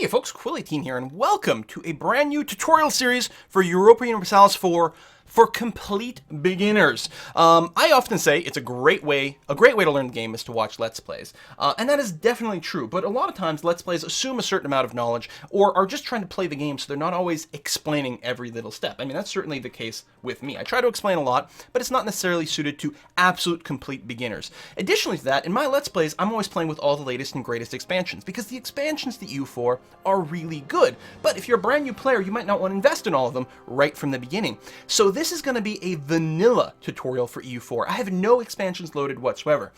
Hey folks, Quilly18 here, and welcome to a brand new tutorial series for Europa Universalis for complete beginners. I often say it's a great way to learn the game is to watch Let's Plays. And that is definitely true, but a lot of times Let's Plays assume a certain amount of knowledge or are just trying to play the game, so they're not always explaining every little step. I mean, that's certainly the case with me. I try to explain a lot, but it's not necessarily suited to absolute complete beginners. Additionally to that, in my Let's Plays, I'm always playing with all the latest and greatest expansions, because the expansions that you for are really good. But if you're a brand new player, you might not want to invest in all of them right from the beginning. So this is going to be a vanilla tutorial for EU4. I have no expansions loaded whatsoever.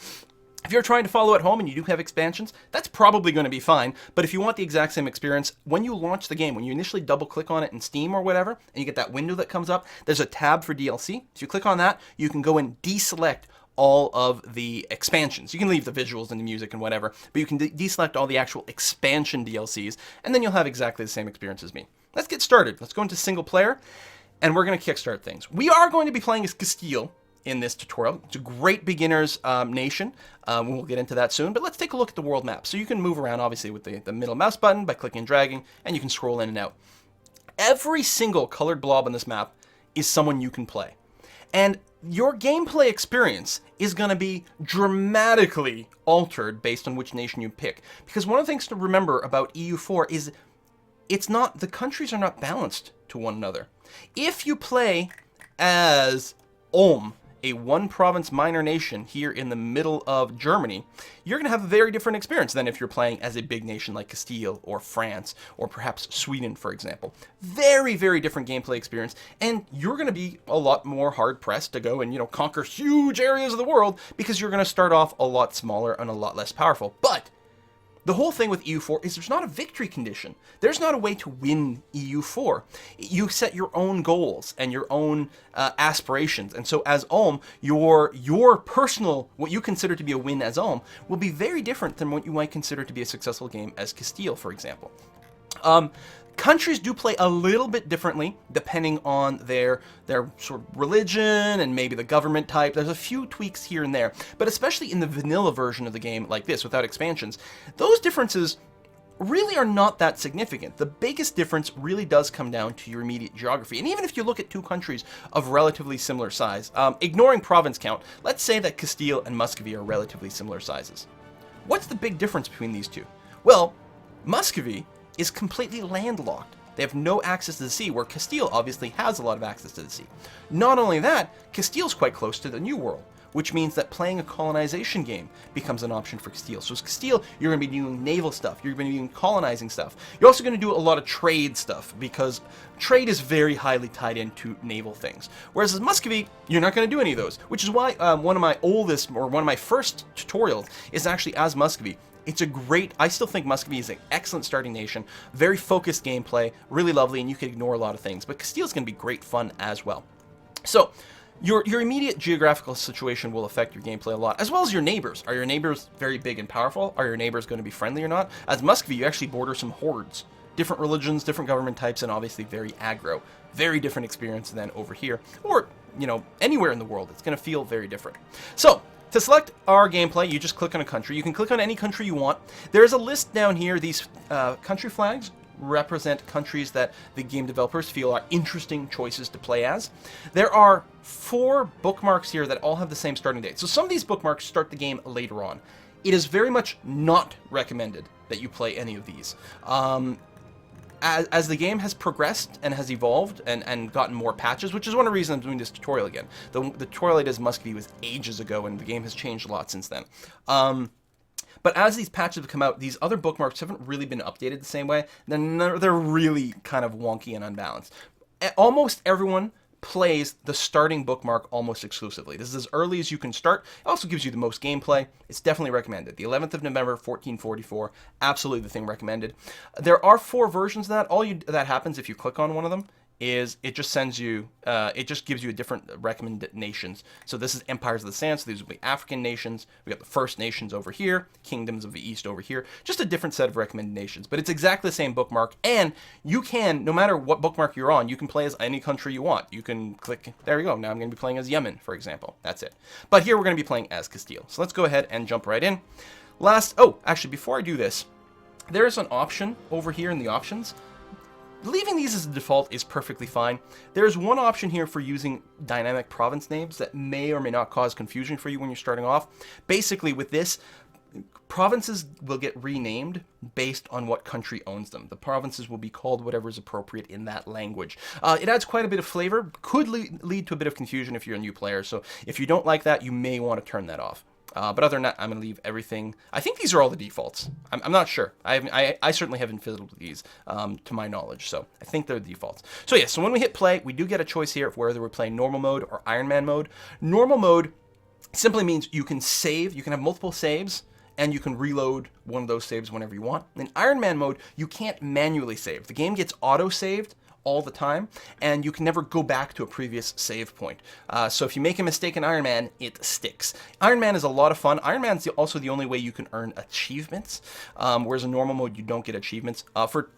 If you're trying to follow at home and you do have expansions, that's probably going to be fine. But if you want the exact same experience, when you launch the game, when you initially double click on it in Steam or whatever, and you get that window that comes up, there's a tab for DLC. If you click on that, you can go and deselect all of the expansions. You can leave the visuals and the music and whatever, but you can deselect all the actual expansion DLCs, and then you'll have exactly the same experience as me. Let's get started. Let's go into single player, and we're going to kickstart things. We are going to be playing as Castile in this tutorial. It's a great beginner's nation. We'll get into that soon, but let's take a look at the world map. So you can move around, obviously, with the middle mouse button by clicking and dragging, and you can scroll in and out. Every single colored blob on this map is someone you can play. And your gameplay experience is going to be dramatically altered based on which nation you pick. Because one of the things to remember about EU4 is the countries are not balanced to one another. If you play as Ulm, a one-province minor nation here in the middle of Germany, you're going to have a very different experience than if you're playing as a big nation like Castile or France or perhaps Sweden, for example. Very, very different gameplay experience, and you're going to be a lot more hard-pressed to go and, conquer huge areas of the world because you're going to start off a lot smaller and a lot less powerful. But the whole thing with EU4 is there's not a victory condition. There's not a way to win EU4. You set your own goals and your own aspirations. And so as Ulm, your personal, what you consider to be a win as Ulm, will be very different than what you might consider to be a successful game as Castile, for example. Countries do play a little bit differently depending on their sort of religion and maybe the government type. There's a few tweaks here and there, but especially in the vanilla version of the game like this without expansions, those differences really are not that significant. The biggest difference really does come down to your immediate geography. And even if you look at two countries of relatively similar size, ignoring province count, let's say that Castile and Muscovy are relatively similar sizes. What's the big difference between these two? Well, Muscovy is completely landlocked. They have no access to the sea, where Castile obviously has a lot of access to the sea. Not only that, Castile's quite close to the New World, which means that playing a colonization game becomes an option for Castile. So as Castile, you're going to be doing naval stuff, you're going to be doing colonizing stuff. You're also going to do a lot of trade stuff, because trade is very highly tied into naval things. Whereas as Muscovy, you're not going to do any of those, which is why one of my first tutorials is actually as Muscovy. I still think Muscovy is an excellent starting nation, very focused gameplay, really lovely, and you can ignore a lot of things. But Castile's going to be great fun as well. So, your immediate geographical situation will affect your gameplay a lot, as well as your neighbors. Are your neighbors very big and powerful? Are your neighbors going to be friendly or not? As Muscovy, you actually border some hordes. Different religions, different government types, and obviously very aggro. Very different experience than over here. Or, anywhere in the world. It's going to feel very different. So, to select our gameplay, you just click on a country. You can click on any country you want. There's a list down here. These country flags represent countries that the game developers feel are interesting choices to play as. There are 4 bookmarks here that all have the same starting date. So some of these bookmarks start the game later on. It is very much not recommended that you play any of these. As the game has progressed and has evolved and gotten more patches, which is one of the reasons I'm doing this tutorial again. The tutorial I did as Muscovy was ages ago, and the game has changed a lot since then. But as these patches have come out, these other bookmarks haven't really been updated the same way. They're really kind of wonky and unbalanced. Almost everyone plays the starting bookmark almost exclusively. This is as early as you can start. It also gives you the most gameplay. It's definitely recommended. The 11th of November, 1444, absolutely the thing recommended. There are 4 versions of that. That happens if you click on one of them is it just sends you, it just gives you a different recommended nations. So this is Empires of the Sand, so these will be African nations. We got the First Nations over here, Kingdoms of the East over here. Just a different set of recommended nations, but it's exactly the same bookmark, and you can, no matter what bookmark you're on, you can play as any country you want. You can click, there you go, now I'm going to be playing as Yemen, for example. That's it. But here we're going to be playing as Castile. So let's go ahead and jump right in. Actually, before I do this, There's an option over here in the options. Leaving these as a default is perfectly fine. There's one option here for using dynamic province names that may or may not cause confusion for you when you're starting off. Basically, with this, provinces will get renamed based on what country owns them. The provinces will be called whatever is appropriate in that language. It adds quite a bit of flavor, could lead to a bit of confusion if you're a new player, so if you don't like that, you may want to turn that off. But other than that, I'm going to leave everything. I think these are all the defaults. I'm not sure. I certainly haven't fiddled with these to my knowledge, so I think they're the defaults. So yeah, so when we hit play, we do get a choice here of whether we're playing normal mode or Iron Man mode. Normal mode simply means you can save, you can have multiple saves, and you can reload one of those saves whenever you want. In Iron Man mode, you can't manually save. The game gets auto-saved all the time, and you can never go back to a previous save point. So if you make a mistake in Iron Man, it sticks. Iron Man is a lot of fun. Iron Man's also the only way you can earn achievements, whereas in normal mode, you don't get achievements. For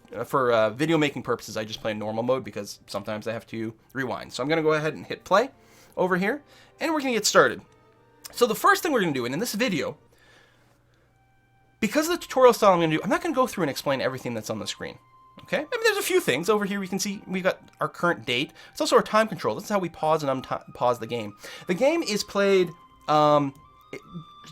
video making purposes, I just play in normal mode because sometimes I have to rewind. So I'm gonna go ahead and hit play over here, and we're gonna get started. So the first thing we're gonna do, and in this video, because of the tutorial style I'm going to do, I'm not going to go through and explain everything that's on the screen. Okay? I mean, there's a few things. Over here, we can see we've got our current date. It's also our time control. This is how we pause and unpause the game. The game is played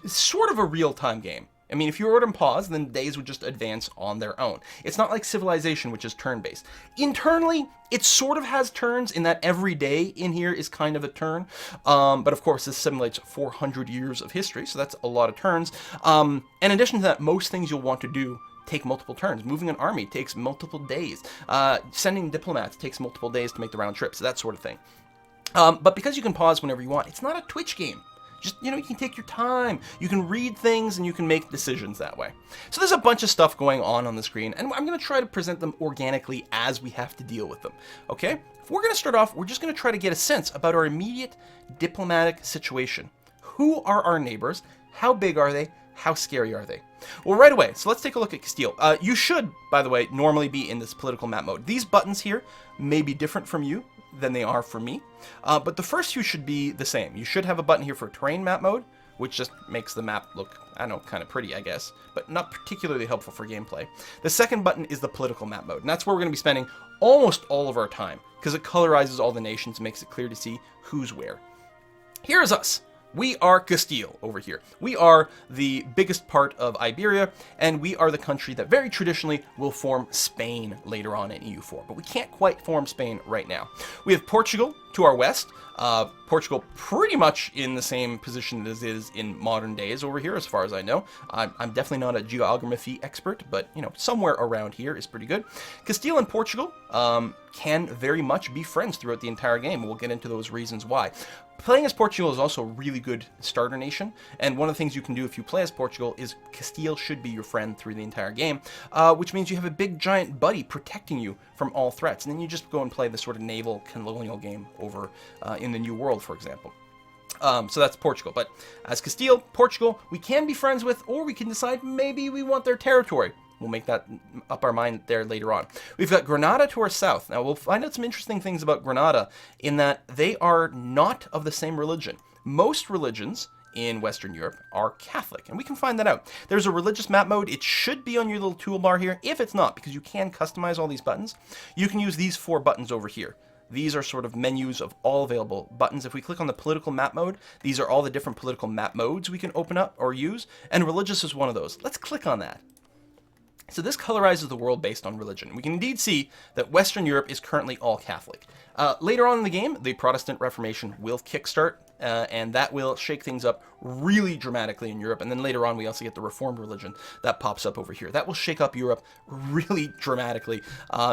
sort of a real-time game. I mean, if you were to pause, then days would just advance on their own. It's not like Civilization, which is turn-based. Internally, it sort of has turns in that every day in here is kind of a turn. But of course, this simulates 400 years of history, so that's a lot of turns. In addition to that, most things you'll want to do take multiple turns. Moving an army takes multiple days. Sending diplomats takes multiple days to make the round trip, so that sort of thing. But because you can pause whenever you want, it's not a Twitch game. Just, you can take your time. You can read things and you can make decisions that way. So there's a bunch of stuff going on the screen, and I'm going to try to present them organically as we have to deal with them. Okay? If we're going to start off, we're just going to try to get a sense about our immediate diplomatic situation. Who are our neighbors? How big are they? How scary are they? Well, right away, so let's take a look at Castile. You should, by the way, normally be in this political map mode. These buttons here may be different from you than they are for me, but the first few should be the same. You should have a button here for terrain map mode, which just makes the map look, I don't know, kind of pretty, I guess, but not particularly helpful for gameplay. The second button is the political map mode, and that's where we're going to be spending almost all of our time, because it colorizes all the nations and makes it clear to see who's where. Here's us. We are Castile over here. We are the biggest part of Iberia, and we are the country that very traditionally will form Spain later on in EU4, but we can't quite form Spain right now. We have Portugal to our west. Portugal pretty much in the same position as is in modern days over here, as far as I know. I'm definitely not a geography expert, but, somewhere around here is pretty good. Castile and Portugal can very much be friends throughout the entire game. We'll get into those reasons why. Playing as Portugal is also a really good starter nation, and one of the things you can do if you play as Portugal is Castile should be your friend through the entire game, which means you have a big giant buddy protecting you from all threats, and then you just go and play this sort of naval colonial game over in the New World, for example. So that's Portugal, but as Castile, Portugal, we can be friends with, or we can decide maybe we want their territory. We'll make that up our mind there later on. We've got Granada to our south. Now, we'll find out some interesting things about Granada in that they are not of the same religion. Most religions in Western Europe are Catholic, and we can find that out. There's a religious map mode. It should be on your little toolbar here. If it's not, because you can customize all these buttons, you can use these 4 buttons over here. These are sort of menus of all available buttons. If we click on the political map mode, these are all the different political map modes we can open up or use, and religious is one of those. Let's click on that. So this colorizes the world based on religion. We can indeed see that Western Europe is currently all Catholic. Later on in the game, the Protestant Reformation will kickstart, and that will shake things up really dramatically in Europe. And then later on, we also get the Reformed religion that pops up over here. That will shake up Europe really dramatically.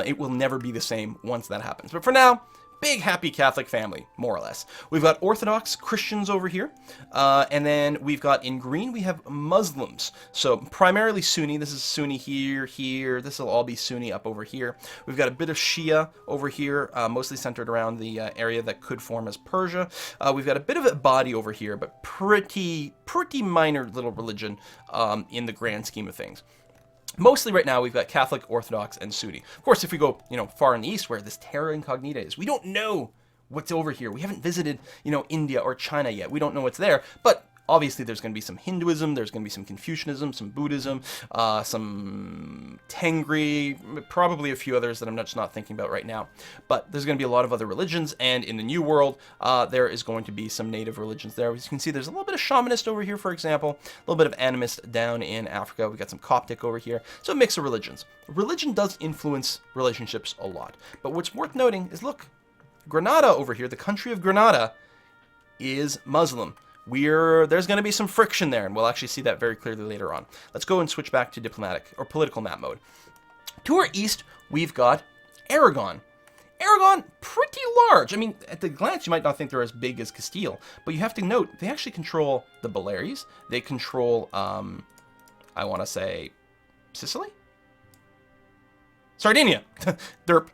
It will never be the same once that happens. But for now, big happy Catholic family, more or less. We've got Orthodox Christians over here, and then we've got in green we have Muslims. So primarily Sunni. This is Sunni here. This will all be Sunni up over here. We've got a bit of Shia over here, mostly centered around the area that could form as Persia. We've got a bit of Ibadi over here, but pretty minor little religion in the grand scheme of things. Mostly right now, we've got Catholic, Orthodox, and Sunni. Of course, if we go, far in the east where this terra incognita is, we don't know what's over here. We haven't visited, India or China yet. We don't know what's there. But Obviously, there's going to be some Hinduism, there's going to be some Confucianism, some Buddhism, some Tengri, probably a few others that I'm just not thinking about right now. But there's going to be a lot of other religions, and in the New World, there is going to be some native religions there. As you can see, there's a little bit of shamanist over here, for example, a little bit of animist down in Africa. We got some Coptic over here, so a mix of religions. Religion does influence relationships a lot. But what's worth noting is, look, Granada over here, the country of Granada, is Muslim. There's going to be some friction there, and we'll actually see that very clearly later on. Let's go and switch back to diplomatic or political map mode. To our east, we've got Aragon. Aragon, pretty large. I mean, at the glance, you might not think they're as big as Castile, but you have to note, they actually control the Baleares. They control, I want to say, Sicily? Sardinia. Derp.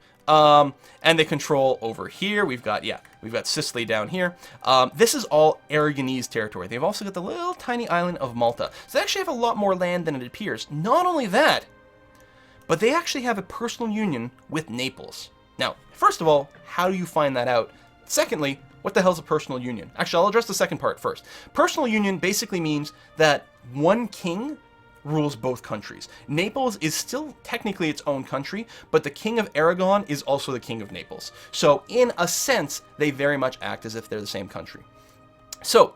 And they control over here. We've got Sicily down here. This is all Aragonese territory. They've also got the little tiny island of Malta. So they actually have a lot more land than it appears. Not only that, but they actually have a personal union with Naples. Now, first of all, how do you find that out? Secondly, what the hell is a personal union? Actually, I'll address the second part first. Personal union basically means that one king rules both countries. Naples is still technically its own country, but the King of Aragon is also the King of Naples. So in a sense, they very much act as if they're the same country. So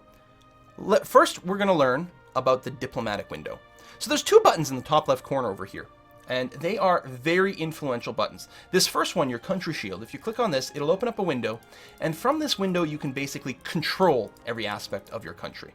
first, we're going to learn about the diplomatic window. So there's two buttons in the top left corner over here, and they are very influential buttons. This first one, your country shield, if you click on this, it'll open up a window, and from this window, you can basically control every aspect of your country.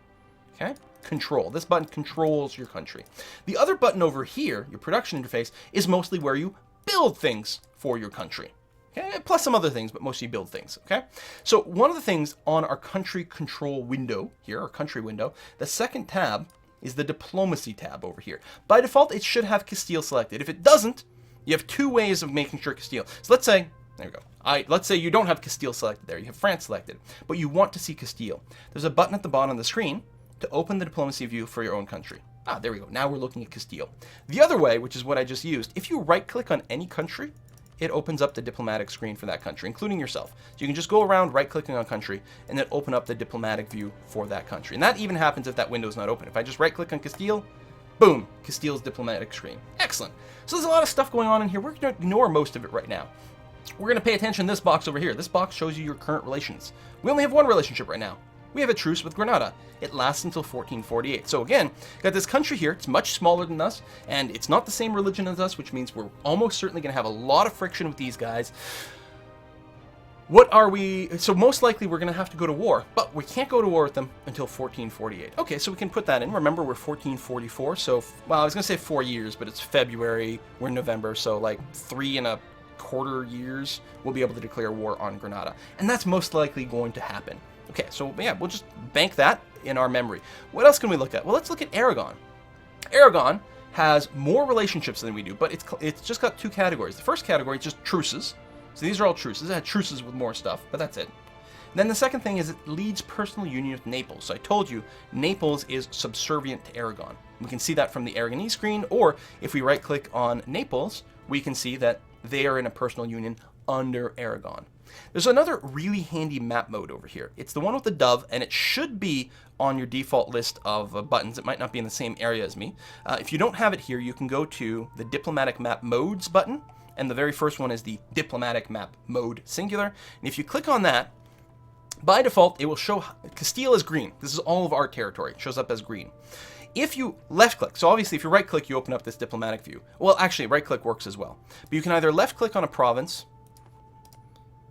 Okay? Control. This button controls your country. The other button over here, your production interface, is mostly where you build things for your country. Okay? Plus some other things, but mostly you build things. Okay? So one of the things on our country control window here, our country window, the second tab is the diplomacy tab over here. By default, it should have Castile selected. If it doesn't, you have two ways of making sure Castile. So let's say, there we go. Let's say you don't have Castile selected there. You have France selected, but you want to see Castile. There's a button at the bottom of the screen to open the diplomacy view for your own country. There we go. Now we're looking at Castile. The other way, which is what I just used, if you right-click on any country, it opens up the diplomatic screen for that country, including yourself. So you can just go around right-clicking on country and then open up the diplomatic view for that country. And that even happens if that window's not open. If I just right-click on Castile, boom, Castile's diplomatic screen. Excellent. So there's a lot of stuff going on in here. We're going to ignore most of it right now. We're going to pay attention to this box over here. This box shows you your current relations. We only have one relationship right now. We have a truce with Granada. It lasts until 1448. So again, got this country here. It's much smaller than us, and it's not the same religion as us, which means we're almost certainly going to have a lot of friction with these guys. What are we? So most likely we're going to have to go to war, but we can't go to war with them until 1448. Okay, so we can put that in. Remember, we're 1444, so, well, I was going to say 4 years, but it's February, we're in November, so like 3.25 years, we'll be able to declare war on Granada. And that's most likely going to happen. Okay, so yeah, we'll just bank that in our memory. What else can we look at? Well, let's look at Aragon. Aragon has more relationships than we do, but it's just got two categories. The first category is just truces. So these are all truces. It had truces with more stuff, but that's it. Then the second thing is it leads personal union with Naples. So I told you, Naples is subservient to Aragon. We can see that from the Aragonese screen, or if we right-click on Naples, we can see that they are in a personal union under Aragon. There's another really handy map mode over here. It's the one with the dove, and it should be on your default list of buttons. It might not be in the same area as me. If you don't have it here, you can go to the Diplomatic Map Modes button, and the very first one is the Diplomatic Map Mode Singular. And if you click on that, by default, it will show Castile as green. This is all of our territory. It shows up as green. If you left-click, so obviously if you right-click, you open up this diplomatic view. Well, actually, right-click works as well. But you can either left-click on a province.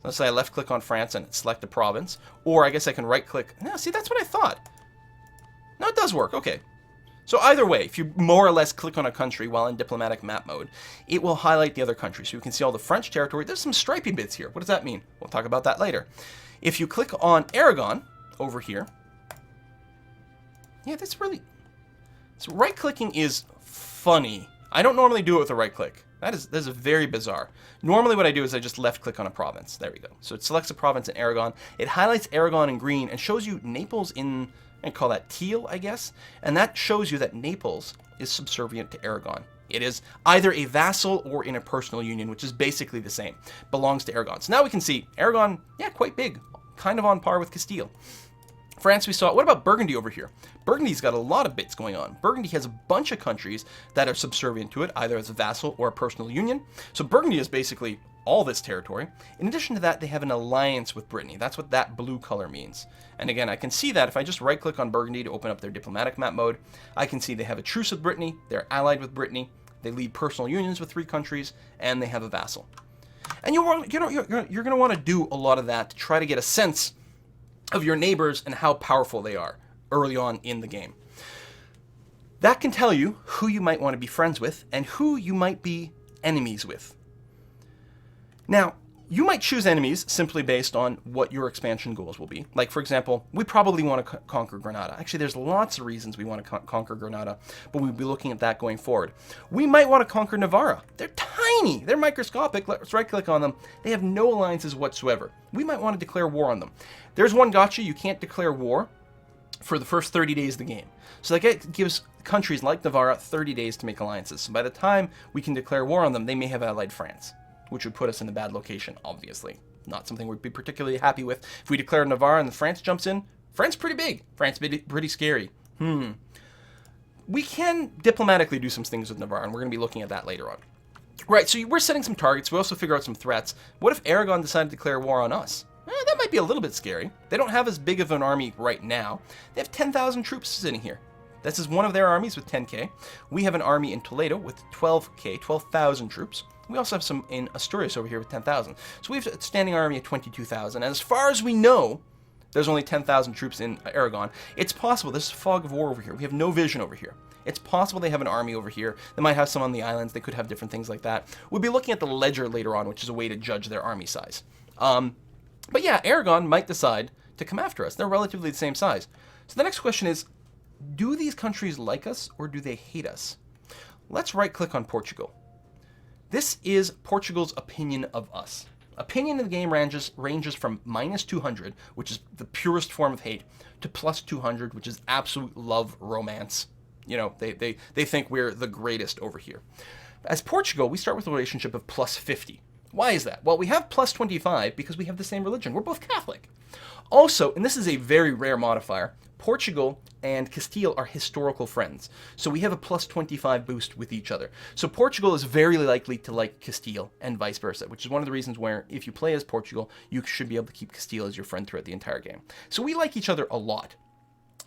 Let's say I left-click on France and select a province. Or I guess I can right-click. No, see, that's what I thought. No, it does work. Okay. So either way, if you more or less click on a country while in diplomatic map mode, it will highlight the other countries. So you can see all the French territory. There's some stripy bits here. What does that mean? We'll talk about that later. If you click on Aragon over here, yeah, that's really... So right-clicking is funny. I don't normally do it with a right-click. That is very bizarre. Normally what I do is I just left-click on a province. There we go. So it selects a province in Aragon. It highlights Aragon in green and shows you Naples in, I call that teal, I guess. And that shows you that Naples is subservient to Aragon. It is either a vassal or in a personal union, which is basically the same. Belongs to Aragon. So now we can see Aragon, yeah, quite big. Kind of on par with Castile. France we saw. What about Burgundy over here? Burgundy's got a lot of bits going on. Burgundy has a bunch of countries that are subservient to it, either as a vassal or a personal union. So Burgundy is basically all this territory. In addition to that, they have an alliance with Brittany. That's what that blue color means. And again, I can see that if I just right-click on Burgundy to open up their diplomatic map mode, I can see they have a truce with Brittany, they're allied with Brittany, they lead personal unions with 3 countries, and they have a vassal. And you're going to want to do a lot of that to try to get a sense of your neighbors and how powerful they are early on in the game. That can tell you who you might want to be friends with and who you might be enemies with. Now, you might choose enemies simply based on what your expansion goals will be. Like, for example, we probably want to conquer Granada. Actually, there's lots of reasons we want to conquer Granada, but we'll be looking at that going forward. We might want to conquer Navarra. They're tiny. They're microscopic. Let's right-click on them. They have no alliances whatsoever. We might want to declare war on them. There's one gotcha. You can't declare war for the first 30 days of the game. So that gives countries like Navarra 30 days to make alliances. So by the time we can declare war on them, they may have allied France, which would put us in a bad location, obviously. Not something we'd be particularly happy with. If we declare Navarre and France jumps in, France pretty big. France pretty scary. We can diplomatically do some things with Navarre, and we're going to be looking at that later on. Right, so we're setting some targets. We also figure out some threats. What if Aragon decided to declare war on us? That might be a little bit scary. They don't have as big of an army right now. They have 10,000 troops sitting here. This is one of their armies with 10k. We have an army in Toledo with 12,000 troops. We also have some in Asturias over here with 10,000. So we have a standing army of 22,000. And as far as we know, there's only 10,000 troops in Aragon. It's possible. There's a fog of war over here. We have no vision over here. It's possible they have an army over here. They might have some on the islands. They could have different things like that. We'll be looking at the ledger later on, which is a way to judge their army size. But yeah, Aragon might decide to come after us. They're relatively the same size. So the next question is, do these countries like us or do they hate us? Let's right-click on Portugal. This is Portugal's opinion of us. Opinion in the game ranges from -200, which is the purest form of hate, to +200, which is absolute love romance. You know, they think we're the greatest over here. As Portugal, we start with a relationship of +50. Why is that? Well, we have +25 because we have the same religion. We're both Catholic. Also, and this is a very rare modifier, Portugal and Castile are historical friends. So we have a +25 boost with each other. So Portugal is very likely to like Castile and vice versa, which is one of the reasons where if you play as Portugal, you should be able to keep Castile as your friend throughout the entire game. So we like each other a lot.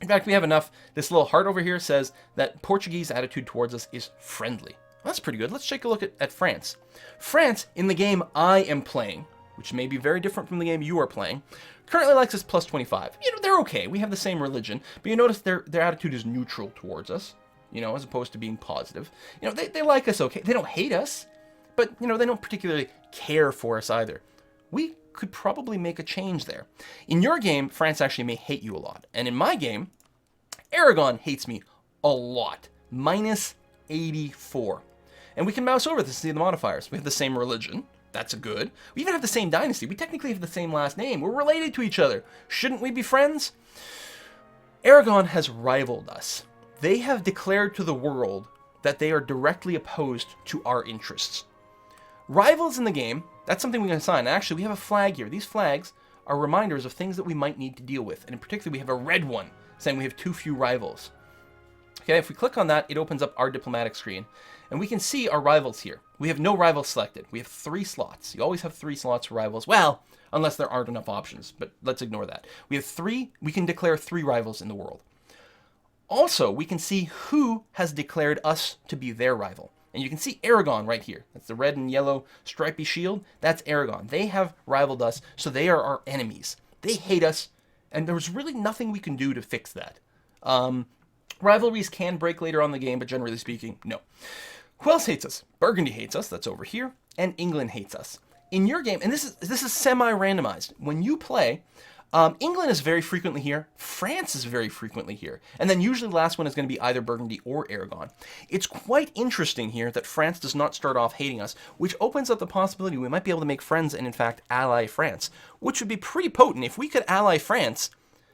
In fact, we have enough. This little heart over here says that Portuguese attitude towards us is friendly. Well, that's pretty good. Let's take a look at France. France, in the game I am playing, which may be very different from the game you are playing, currently likes us +25. You know, they're okay. We have the same religion, but you notice their attitude is neutral towards us, you know, as opposed to being positive. You know, they like us okay. They don't hate us, but, you know, they don't particularly care for us either. We could probably make a change there. In your game, France actually may hate you a lot. And in my game, Aragon hates me a lot. -84. And we can mouse over this to see the modifiers. We have the same religion. That's good. We even have the same dynasty. We technically have the same last name. We're related to each other. Shouldn't we be friends? Aragon has rivaled us. They have declared to the world that they are directly opposed to our interests. Rivals in the game, that's something we can assign. Actually, we have a flag here. These flags are reminders of things that we might need to deal with. And in particular, we have a red one saying we have too few rivals. Okay, if we click on that, it opens up our diplomatic screen. And we can see our rivals here. We have no rivals selected. We have 3 slots. You always have 3 slots for rivals. Well, unless there aren't enough options, but let's ignore that. We have 3, we can declare 3 rivals in the world. Also, we can see who has declared us to be their rival. And you can see Aragon right here. That's the red and yellow stripy shield. That's Aragon. They have rivaled us, so they are our enemies. They hate us, and there's really nothing we can do to fix that. Rivalries can break later on in the game, but generally speaking, no. Who else hates us? Burgundy hates us, that's over here, and England hates us. In your game, and this is semi-randomized, when you play, England is very frequently here, France is very frequently here, and then usually the last one is going to be either Burgundy or Aragon. It's quite interesting here that France does not start off hating us, which opens up the possibility we might be able to make friends and in fact ally France, which would be pretty potent. If we could ally France,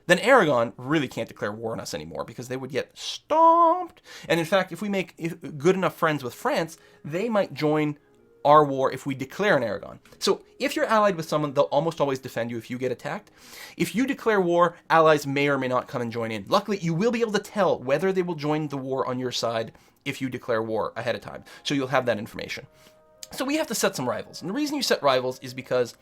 then Aragon really can't declare war on us anymore because they would get stomped. And in fact, if we make good enough friends with France, they might join our war if we declare an Aragon. So if you're allied with someone, they'll almost always defend you if you get attacked. If you declare war, allies may or may not come and join in. Luckily, you will be able to tell whether they will join the war on your side if you declare war ahead of time. So you'll have that information. So we have to set some rivals. And the reason you set rivals is because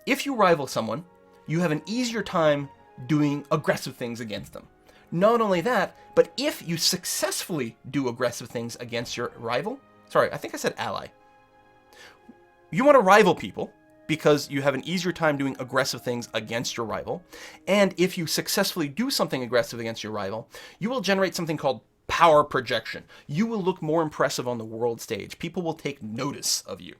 if you rival someone, you have an easier time doing aggressive things against them. Not only that, but if you successfully do aggressive things against your rival, sorry, I think I said ally. You want to rival people because you have an easier time doing aggressive things against your rival. And if you successfully do something aggressive against your rival, you will generate something called power projection. You will look more impressive on the world stage. People will take notice of you.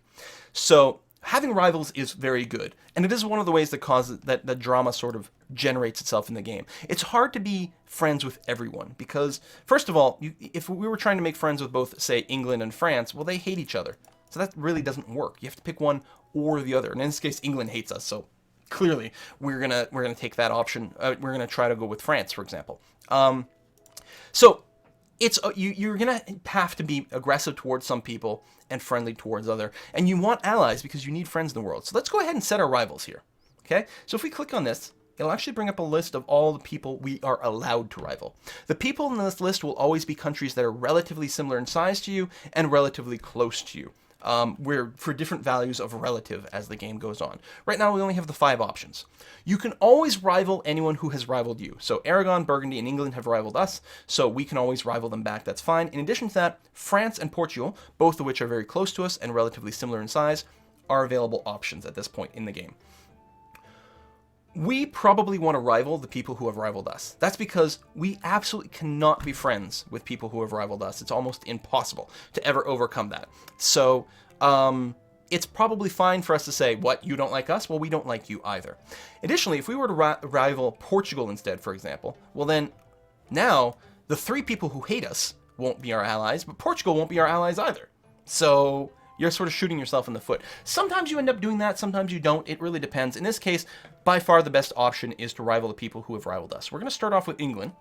So having rivals is very good. And it is one of the ways that causes that the drama sort of generates itself in the game. It's hard to be friends with everyone because, first of all, if we were trying to make friends with both, say, England and France, well, they hate each other. So that really doesn't work. You have to pick one or the other. And in this case, England hates us. So clearly, we're gonna take that option. We're gonna try to go with France, for example. So it's you're gonna have to be aggressive towards some people and friendly towards other. And you want allies because you need friends in the world. So let's go ahead and set our rivals here. Okay. So if we click on this, it'll actually bring up a list of all the people we are allowed to rival. The people in this list will always be countries that are relatively similar in size to you and relatively close to you. We're for different values of relative as the game goes on. Right now, we only have the 5 options. You can always rival anyone who has rivaled you. So Aragon, Burgundy, and England have rivaled us, so we can always rival them back. That's fine. In addition to that, France and Portugal, both of which are very close to us and relatively similar in size, are available options at this point in the game. We probably want to rival the people who have rivaled us. That's because we absolutely cannot be friends with people who have rivaled us. It's almost impossible to ever overcome that. So it's probably fine for us to say, what, you don't like us? Well, we don't like you either. Additionally, if we were to rival Portugal instead, for example, well then, now the 3 people who hate us won't be our allies, but Portugal won't be our allies either. So you're sort of shooting yourself in the foot. Sometimes you end up doing that, sometimes you don't. It really depends. In this case, by far the best option is to rival the people who have rivaled us. We're going to start off with England.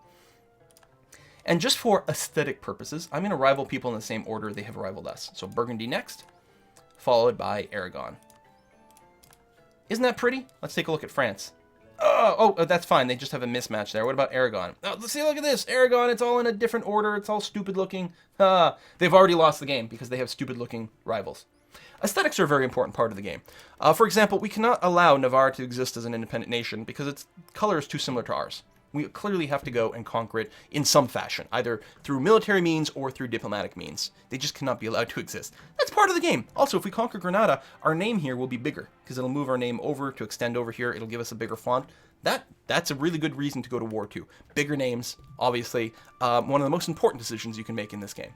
And just for aesthetic purposes, I'm going to rival people in the same order they have rivaled us. So Burgundy next, followed by Aragon. Isn't that pretty? Let's take a look at France. Oh, that's fine. They just have a mismatch there. What about Aragon? Oh, let's see, look at this. Aragon, it's all in a different order. It's all stupid looking. They've already lost the game because they have stupid looking rivals. Aesthetics are a very important part of the game. For example, we cannot allow Navarre to exist as an independent nation because its color is too similar to ours. We clearly have to go and conquer it in some fashion, either through military means or through diplomatic means. They just cannot be allowed to exist. That's part of the game. Also, if we conquer Granada, our name here will be bigger because it'll move our name over to extend over here. It'll give us a bigger font. That's a really good reason to go to war too. Bigger names, obviously, one of the most important decisions you can make in this game.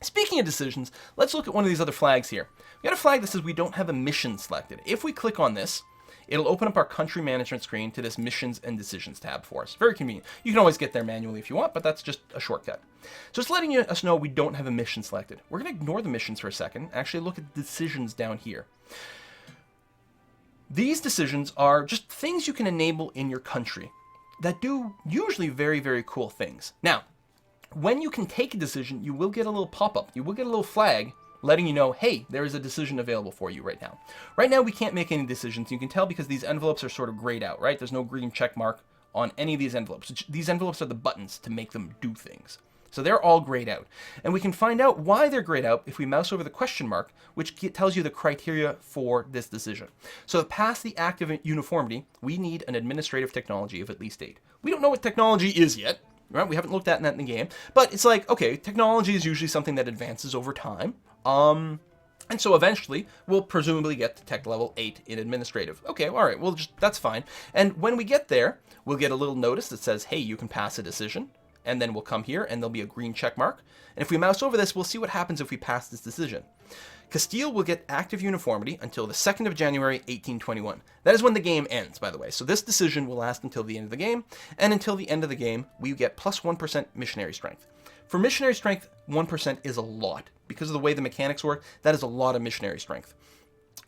Speaking of decisions, let's look at one of these other flags here. We got a flag that says we don't have a mission selected. If we click on this, it'll open up our country management screen to this missions and decisions tab for us. Very convenient. You can always get there manually if you want, but that's just a shortcut. So it's letting us know we don't have a mission selected. We're going to ignore the missions for a second, actually look at decisions down here. These decisions are just things you can enable in your country that do usually very, very cool things. Now, when you can take a decision, you will get a little pop-up. You will get a little flag letting you know, hey, there is a decision available for you right now. Right now, we can't make any decisions. You can tell because these envelopes are sort of grayed out, right? There's no green check mark on any of these envelopes. These envelopes are the buttons to make them do things. So they're all grayed out. And we can find out why they're grayed out if we mouse over the question mark, which tells you the criteria for this decision. So to pass the active uniformity, we need an administrative technology of at least 8. We don't know what technology is yet, right? We haven't looked at that in the game. But it's like, okay, technology is usually something that advances over time. And so eventually, we'll presumably get to tech level 8 in administrative. Okay, all right, that's fine. And when we get there, we'll get a little notice that says, hey, you can pass a decision. And then we'll come here, and there'll be a green check mark. And if we mouse over this, we'll see what happens if we pass this decision. Castile will get active uniformity until the 2nd of January, 1821. That is when the game ends, by the way. So this decision will last until the end of the game. And until the end of the game, we get plus 1% missionary strength. For missionary strength, 1% is a lot. Because of the way the mechanics work, that is a lot of missionary strength.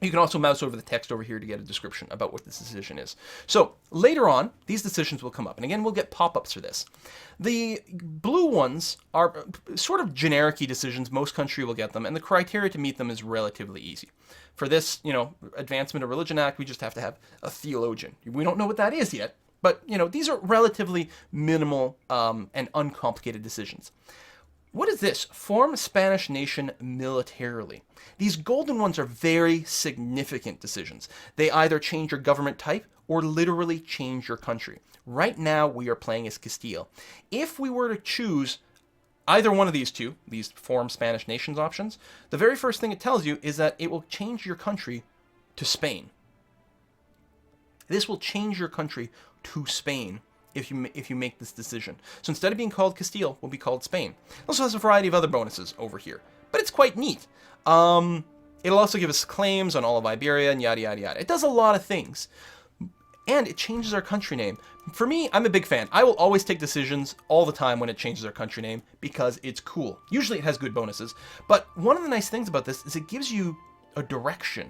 You can also mouse over the text over here to get a description about what this decision is. So later on, these decisions will come up. And again, we'll get pop-ups for this. The blue ones are sort of generic-y decisions. Most countries will get them. And the criteria to meet them is relatively easy. For this, Advancement of Religion Act, we just have to have a theologian. We don't know what that is yet. But, these are relatively minimal and uncomplicated decisions. What is this? Form Spanish nation militarily. These golden ones are very significant decisions. They either change your government type or literally change your country. Right now, we are playing as Castile. If we were to choose either one of these two, these Form Spanish nations options, the very first thing it tells you is that it will change your country to Spain. This will change your country to Spain if you make this decision. So instead of being called Castile, we'll be called Spain. It also has a variety of other bonuses over here, but it's quite neat. It'll also give us claims on all of Iberia and yada, yada, yada. It does a lot of things. And it changes our country name. For me, I'm a big fan. I will always take decisions all the time when it changes our country name because it's cool. Usually it has good bonuses. But one of the nice things about this is it gives you a direction.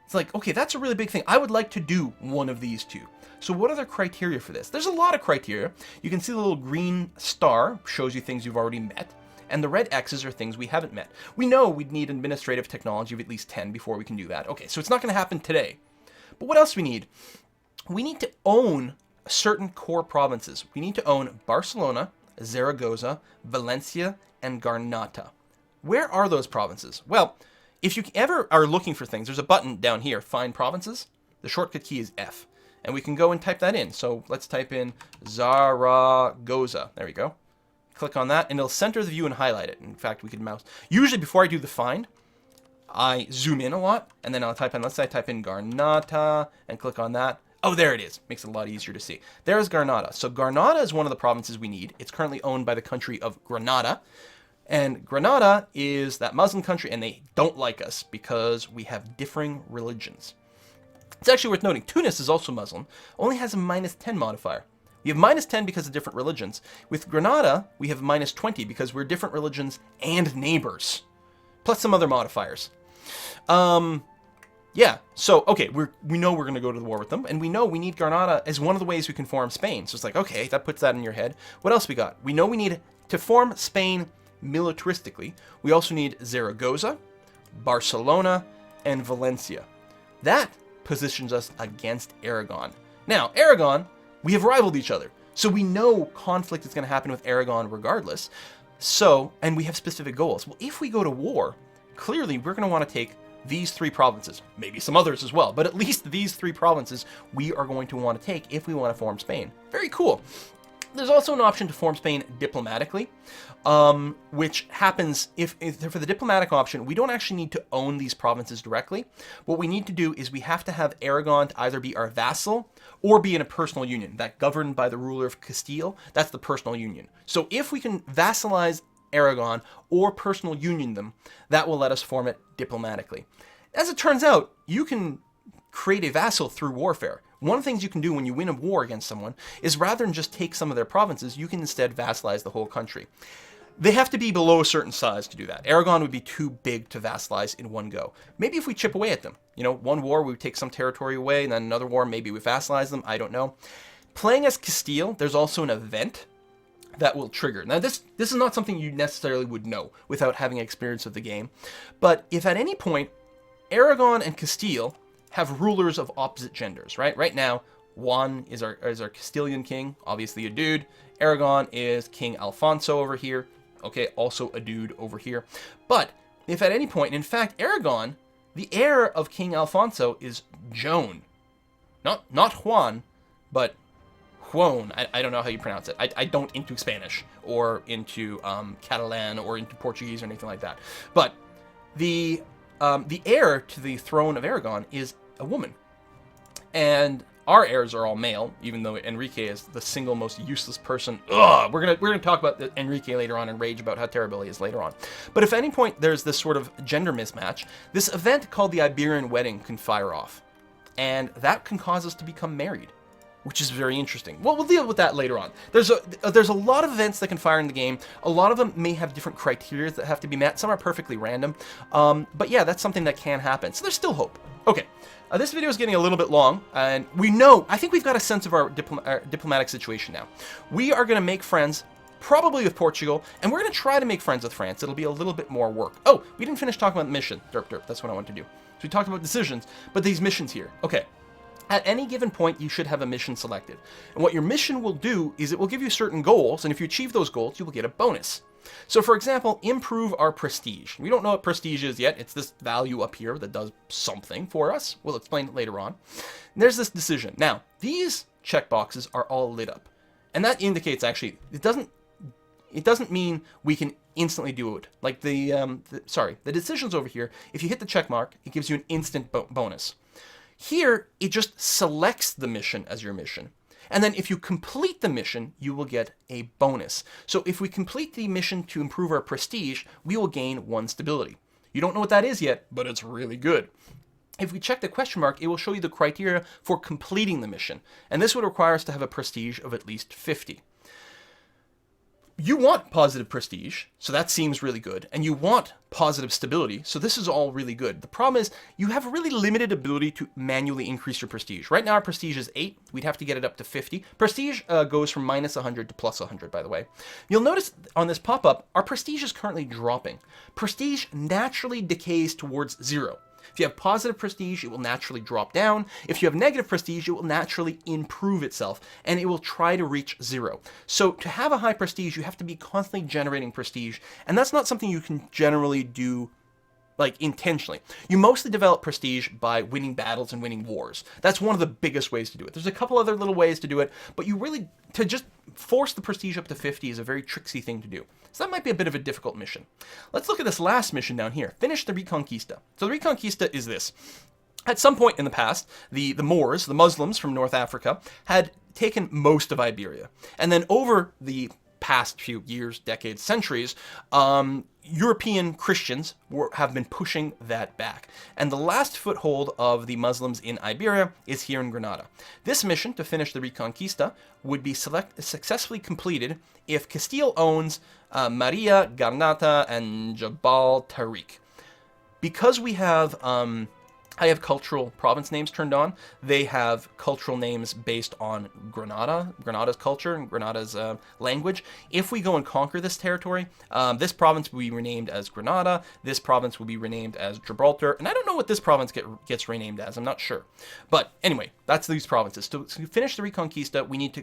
It's like, okay, that's a really big thing. I would like to do one of these two. So what are the criteria for this? There's a lot of criteria. You can see the little green star shows you things you've already met, and the red X's are things we haven't met. We know we'd need administrative technology of at least 10 before we can do that. Okay, so it's not going to happen today. But what else do we need? We need to own certain core provinces. We need to own Barcelona, Zaragoza, Valencia, and Granada. Where are those provinces? Well, if you ever are looking for things, there's a button down here, Find Provinces. The shortcut key is F. And we can go and type that in. So let's type in Zaragoza. There we go. Click on that, and it'll center the view and highlight it. In fact, we could mouse. Usually before I do the find, I zoom in a lot, and then I'll type in, let's say I type in Granada, and click on that. Oh, there it is. Makes it a lot easier to see. There's Granada. So Granada is one of the provinces we need. It's currently owned by the country of Granada. And Granada is that Muslim country, and they don't like us because we have differing religions. It's actually worth noting, Tunis is also Muslim, only has a -10 modifier. We have -10 because of different religions. With Granada, we have -20 because we're different religions and neighbors, plus some other modifiers. Yeah, so, okay, we know we're going to go to the war with them, and we know we need Granada as one of the ways we can form Spain. So it's like, okay, that puts that in your head. What else we got? We know we need to form Spain militaristically. We also need Zaragoza, Barcelona, and Valencia. That positions us against Aragon. Now, Aragon, we have rivaled each other. So we know conflict is going to happen with Aragon regardless. So, and we have specific goals. Well, if we go to war, clearly we're going to want to take these 3 provinces, maybe some others as well, but at least these 3 provinces we are going to want to take if we want to form Spain. Very cool. There's also an option to form Spain diplomatically, which happens if for the diplomatic option, we don't actually need to own these provinces directly. What we need to do is we have to have Aragon to either be our vassal or be in a personal union that governed by the ruler of Castile. That's the personal union. So if we can vassalize Aragon or personal union them, that will let us form it diplomatically. As it turns out, you can create a vassal through warfare. One of the things you can do when you win a war against someone is rather than just take some of their provinces, you can instead vassalize the whole country. They have to be below a certain size to do that. Aragon would be too big to vassalize in one go. Maybe if we chip away at them. One war we would take some territory away, and then another war maybe we vassalize them. I don't know. Playing as Castile, there's also an event that will trigger. Now, this is not something you necessarily would know without having experience of the game. But if at any point, Aragon and Castile have rulers of opposite genders, right? Right now, Juan is our Castilian king, obviously a dude. Aragon is King Alfonso over here. Okay, also a dude over here. But if at any point, in fact, Aragon, the heir of King Alfonso is Joan. Not Juan, but Juan. I don't know how you pronounce it. I don't into Spanish or into Catalan or into Portuguese or anything like that. But the heir to the throne of Aragon is a woman. And our heirs are all male, even though Enrique is the single most useless person. Ugh! We're gonna talk about Enrique later on and rage about how terrible he is later on. But if at any point there's this sort of gender mismatch, this event called the Iberian Wedding can fire off. And that can cause us to become married. which is very interesting. Well, we'll deal with that later on. There's a lot of events that can fire in the game. A lot of them may have different criteria that have to be met. Some are perfectly random. But yeah, that's something that can happen. So there's still hope. Okay, this video is getting a little bit long, and I think we've got a sense of our diplomatic situation now. We are going to make friends, probably with Portugal, and we're going to try to make friends with France. It'll be a little bit more work. Oh, we didn't finish talking about the mission. Derp, derp, that's what I want to do. So we talked about decisions, but these missions here. Okay. At any given point, you should have a mission selected. And what your mission will do is it will give you certain goals, and if you achieve those goals, you will get a bonus. So for example, improve our prestige. We don't know what prestige is yet. It's this value up here that does something for us. We'll explain it later on. And there's this decision. Now, these checkboxes are all lit up. And that indicates actually, it doesn't mean we can instantly do it. Like the decisions over here, if you hit the check mark, it gives you an instant bonus. Here, it just selects the mission as your mission. And then if you complete the mission, you will get a bonus. So if we complete the mission to improve our prestige, we will gain 1 stability. You don't know what that is yet, but it's really good. If we check the question mark, it will show you the criteria for completing the mission. And this would require us to have a prestige of at least 50. You want positive prestige, so that seems really good, and you want positive stability, so this is all really good. The problem is you have a really limited ability to manually increase your prestige. Right now our prestige is 8. We'd have to get it up to 50. Prestige goes from minus 100 to plus 100, by the way. You'll notice on this pop-up, our prestige is currently dropping. Prestige naturally decays towards 0. If you have positive prestige, it will naturally drop down. If you have negative prestige, it will naturally improve itself, and it will try to reach 0. So to have a high prestige, you have to be constantly generating prestige, and that's not something you can generally do like intentionally. You mostly develop prestige by winning battles and winning wars. That's one of the biggest ways to do it. There's a couple other little ways to do it, but to just force the prestige up to 50 is a very tricksy thing to do. So that might be a bit of a difficult mission. Let's look at this last mission down here. Finish the Reconquista. So the Reconquista is this. At some point in the past, the Moors, the Muslims from North Africa, had taken most of Iberia. And then over the past few years, decades, centuries, European Christians have been pushing that back. And the last foothold of the Muslims in Iberia is here in Granada. This mission to finish the Reconquista would be successfully completed if Castile owns Maria, Garnata, and Jabal Tariq. Because we have I have cultural province names turned on. They have cultural names based on Granada's culture and Granada's language. If we go and conquer this territory, this province will be renamed as Granada. This province will be renamed as Gibraltar. And I don't know what this province gets renamed as. I'm not sure. But anyway, that's these provinces. To finish the Reconquista, we need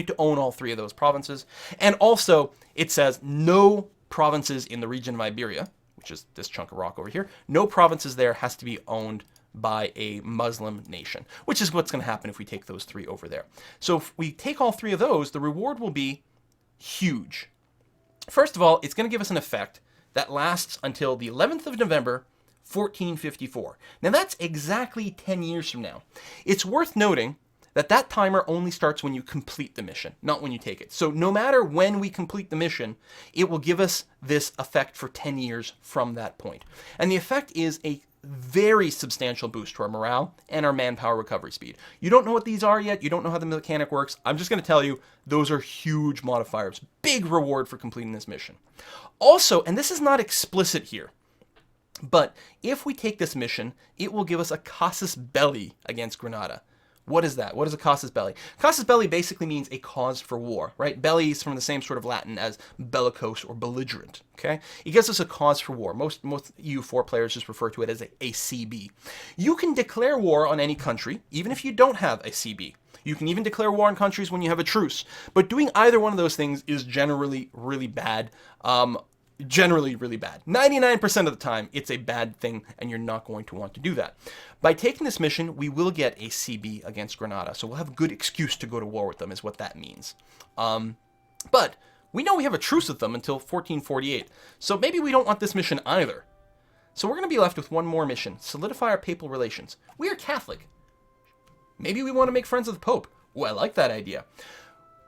to own all 3 of those provinces. And also, it says no provinces in the region of Iberia, which is this chunk of rock over here, no provinces there has to be owned by a Muslim nation, which is what's going to happen if we take those 3 over there. So if we take all 3 of those, the reward will be huge. First of all, it's going to give us an effect that lasts until the 11th of November, 1454. Now that's exactly 10 years from now. It's worth noting that timer only starts when you complete the mission, not when you take it. So no matter when we complete the mission, it will give us this effect for 10 years from that point. And the effect is a very substantial boost to our morale and our manpower recovery speed. You don't know what these are yet. You don't know how the mechanic works. I'm just going to tell you, those are huge modifiers. Big reward for completing this mission. Also, and this is not explicit here, but if we take this mission, it will give us a casus belli against Granada. What is that? What is a casus belli? Casus belli basically means a cause for war, right? Belli is from the same sort of Latin as bellicose or belligerent, okay? It gives us a cause for war. Most EU4 players just refer to it as a CB. You can declare war on any country, even if you don't have a CB. You can even declare war on countries when you have a truce. But doing either one of those things is generally really bad. Generally really bad. 99% of the time, it's a bad thing, and you're not going to want to do that. By taking this mission, we will get a CB against Granada, so we'll have a good excuse to go to war with them, is what that means. But we know we have a truce with them until 1448, so maybe we don't want this mission either. So we're going to be left with one more mission: solidify our papal relations. We are Catholic. Maybe we want to make friends with the Pope. Well, I like that idea.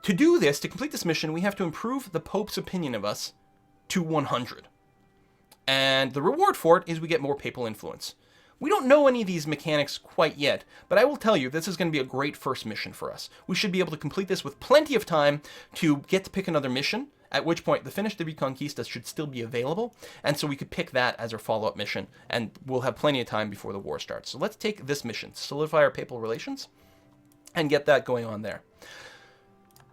To do this, to complete this mission, we have to improve the Pope's opinion of us to 100. And the reward for it is we get more papal influence. We don't know any of these mechanics quite yet, but I will tell you, this is going to be a great first mission for us. We should be able to complete this with plenty of time to get to pick another mission, at which point the Finish the Reconquista should still be available, and so we could pick that as our follow-up mission, and we'll have plenty of time before the war starts. So let's take this mission, solidify our papal relations, and get that going on there.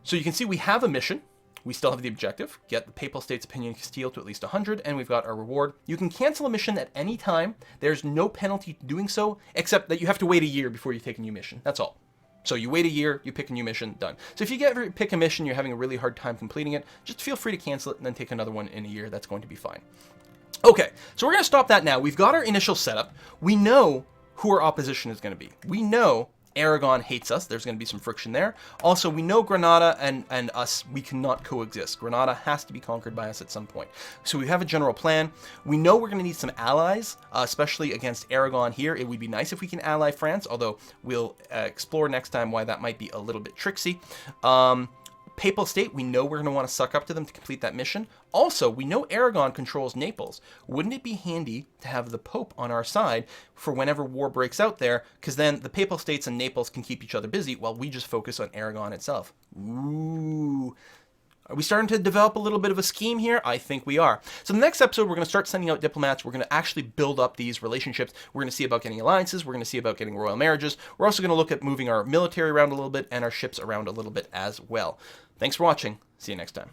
So you can see we have a mission. We still have the objective, get the Papal States Opinion Castile to at least 100, and we've got our reward. You can cancel a mission at any time. There's no penalty to doing so, except that you have to wait a year before you take a new mission. That's all. So you wait a year, you pick a new mission, done. So if you pick a mission, you're having a really hard time completing it, just feel free to cancel it and then take another one in a year. That's going to be fine. Okay, so we're going to stop that now. We've got our initial setup. We know who our opposition is going to be. We know Aragon hates us. There's going to be some friction there. Also, we know Granada and us, we cannot coexist. Granada has to be conquered by us at some point. So we have a general plan. We know we're going to need some allies, especially against Aragon here. It would be nice if we can ally France, although we'll explore next time why that might be a little bit tricksy. Papal State, we know we're going to want to suck up to them to complete that mission. Also, we know Aragon controls Naples. Wouldn't it be handy to have the Pope on our side for whenever war breaks out there? Because then the Papal States and Naples can keep each other busy while we just focus on Aragon itself. Ooh. Are we starting to develop a little bit of a scheme here? I think we are. So in the next episode, we're going to start sending out diplomats. We're going to actually build up these relationships. We're going to see about getting alliances. We're going to see about getting royal marriages. We're also going to look at moving our military around a little bit and our ships around a little bit as well. Thanks for watching. See you next time.